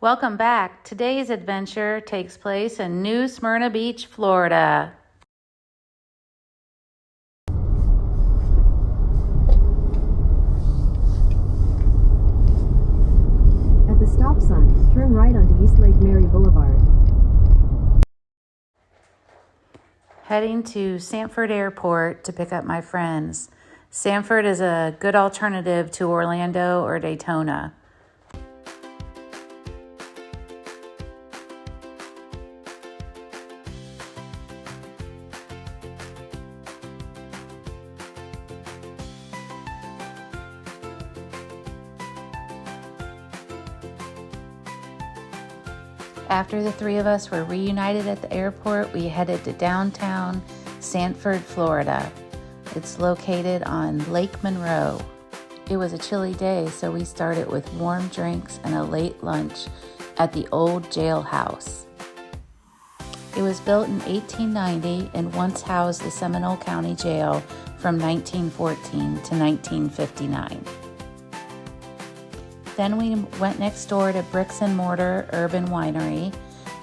Welcome back. Today's adventure takes place in New Smyrna Beach, Florida. At the stop sign, turn right onto East Lake Mary Boulevard. Heading to Sanford Airport to pick up my friends. Sanford is a good alternative to Orlando or Daytona. After the three of us were reunited at the airport, we headed to downtown Sanford, Florida. It's located on Lake Monroe. It was a chilly day, so we started with warm drinks and a late lunch at the old jailhouse. It was built in 1890 and once housed the Seminole County Jail from 1914 to 1959. Then we went next door to Bricks and Mortar Urban Winery.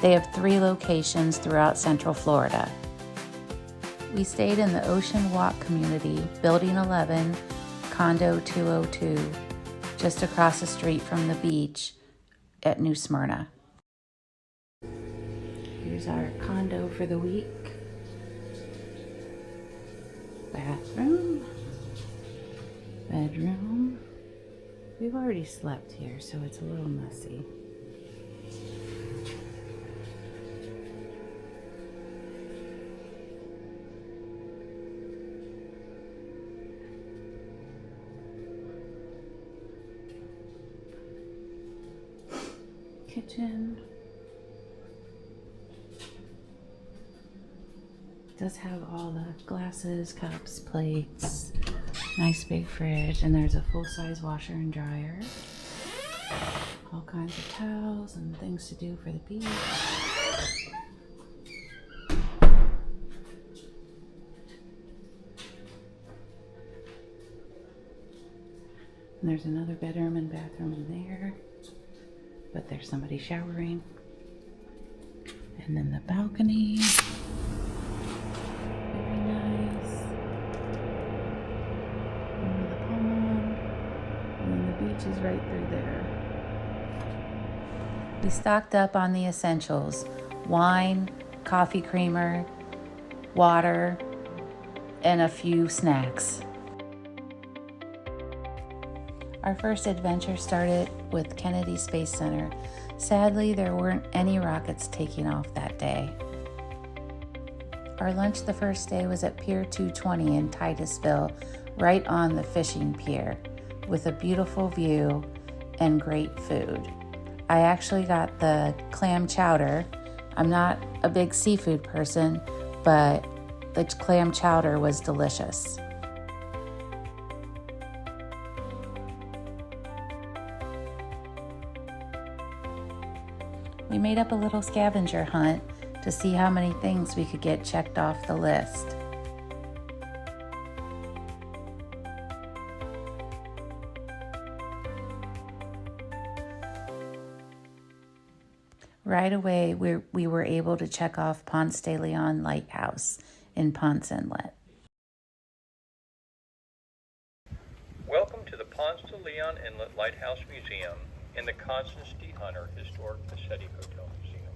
They have 3 locations throughout Central Florida. We stayed in the Ocean Walk community, Building 11, Condo 202, just across the street from the beach at New Smyrna. Here's our condo for the week. Bathroom, bedroom. We've already slept here, so it's a little messy. Kitchen. Does have all the glasses, cups, plates. Nice big fridge, and there's a full-size washer and dryer. All kinds of towels and things to do for the beach. And there's another bedroom and bathroom in there, but there's somebody showering. And then the balcony. Beach is right through there. We stocked up on the essentials: wine, coffee creamer, water, and a few snacks. Our first adventure started with Kennedy Space Center. Sadly, there weren't any rockets taking off that day. Our lunch the first day was at Pier 220 in Titusville, right on the fishing pier, with a beautiful view and great food. I actually got the clam chowder. I'm not a big seafood person, but the clam chowder was delicious. We made up a little scavenger hunt to see how many things we could get checked off the list. Right away, we were able to check off Ponce de Leon Lighthouse in Ponce Inlet. Welcome to the Ponce de Leon Inlet Lighthouse Museum and the Constance D. Hunter Historic Pacetti Hotel Museum.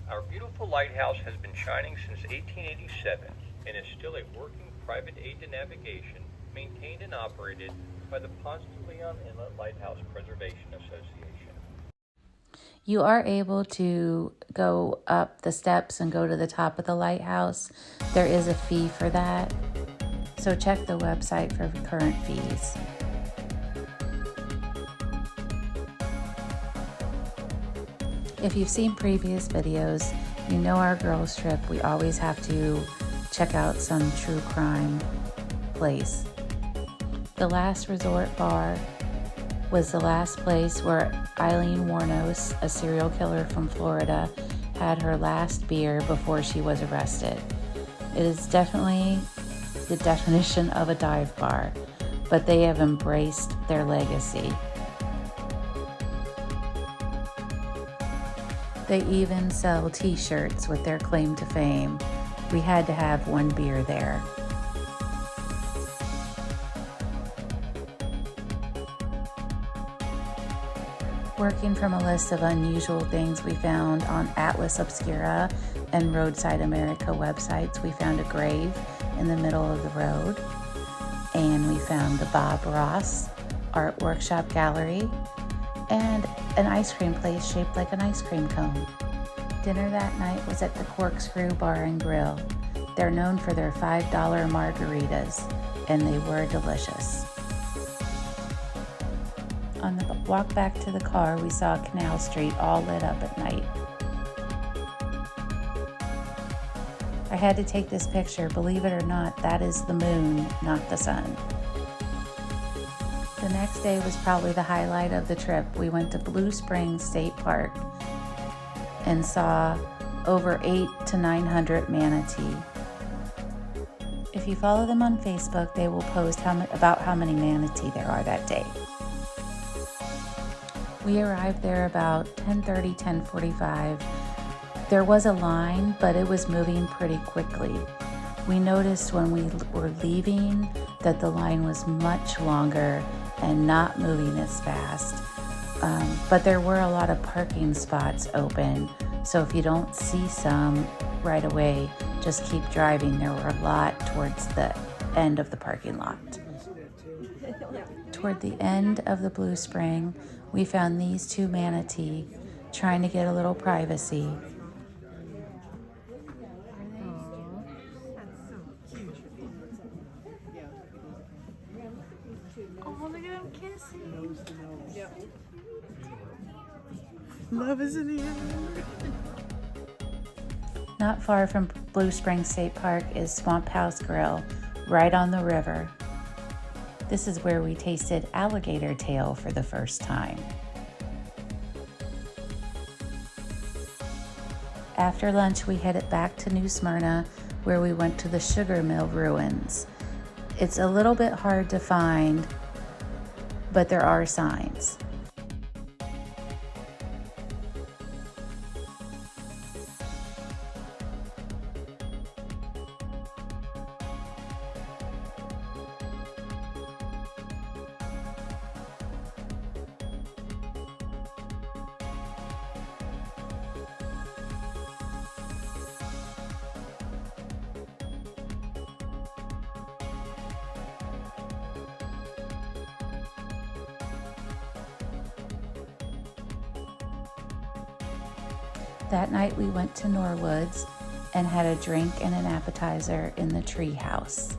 Our beautiful lighthouse has been shining since 1887 and is still a working private aid to navigation maintained and operated by the Ponce de Leon Inlet Lighthouse Preservation Association. You are able to go up the steps and go to the top of the lighthouse. There is a fee for that, so check the website for current fees. If you've seen previous videos, you know our girls trip, we always have to check out some true crime place. The Last Resort Bar was the last place where Eileen Wuornos, a serial killer from Florida, had her last beer before she was arrested. It is definitely the definition of a dive bar, but they have embraced their legacy. They even sell t-shirts with their claim to fame. We had to have one beer there. Working from a list of unusual things we found on Atlas Obscura and Roadside America websites, we found a grave in the middle of the road, and we found the Bob Ross Art Workshop Gallery, and an ice cream place shaped like an ice cream cone. Dinner that night was at the Corkscrew Bar and Grill. They're known for their $5 margaritas, and they were delicious. On the walk back to the car, we saw Canal Street all lit up at night. I had to take this picture. Believe it or not, that is the moon, not the sun. The next day was probably the highlight of the trip. We went to Blue Springs State Park and saw over 800 to 900 manatee. If you follow them on Facebook, they will post about how many manatee there are that day. We arrived there about 10:30, 10:45. There was a line, but it was moving pretty quickly. We noticed when we were leaving that the line was much longer and not moving as fast. But there were a lot of parking spots open, so if you don't see some right away, just keep driving. There were a lot towards the end of the parking lot. Toward the end of the Blue Spring, we found these two manatee trying to get a little privacy. Oh, look at them kissing. Yep. Love is in the air. Not far from Blue Springs State Park is Swamp House Grill, right on the river. This is where we tasted alligator tail for the first time. After lunch, we headed back to New Smyrna, where we went to the sugar mill ruins. It's a little bit hard to find, but there are signs. That night we went to Norwood's and had a drink and an appetizer in the tree house.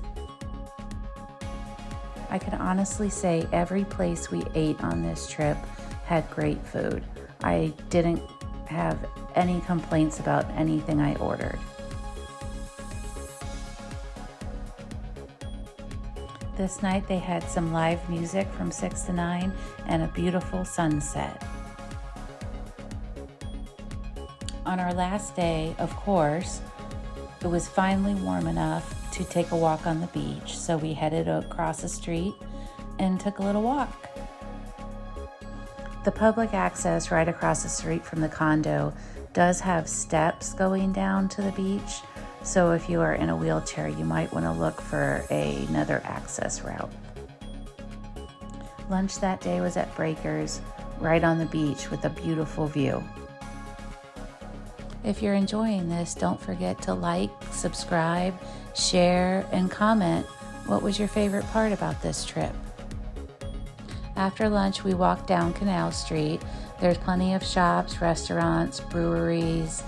I can honestly say every place we ate on this trip had great food. I didn't have any complaints about anything I ordered. This night they had some live music from 6 to 9 and a beautiful sunset. On our last day, of course, it was finally warm enough to take a walk on the beach, so we headed across the street and took a little walk. The public access right across the street from the condo does have steps going down to the beach, so if you are in a wheelchair, you might want to look for another access route. Lunch that day was at Breakers, right on the beach with a beautiful view. If you're enjoying this, don't forget to like, subscribe, share, and comment what was your favorite part about this trip. After lunch, we walked down Canal Street. There's plenty of shops, restaurants, breweries,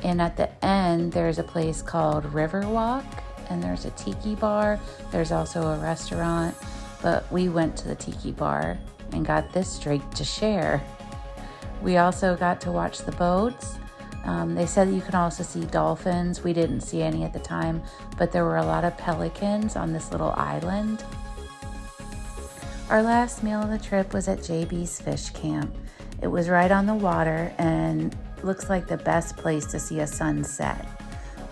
and at the end, there's a place called Riverwalk, and there's a tiki bar. There's also a restaurant, but we went to the tiki bar and got this drink to share. We also got to watch the boats. They said that you can also see dolphins. We didn't see any at the time, but there were a lot of pelicans on this little island. Our last meal of the trip was at JB's Fish Camp. It was right on the water and looks like the best place to see a sunset.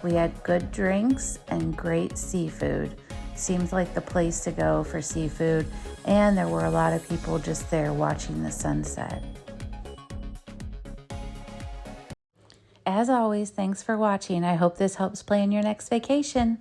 We had good drinks and great seafood. Seems like the place to go for seafood, and there were a lot of people just there watching the sunset. As always, thanks for watching. I hope this helps plan your next vacation.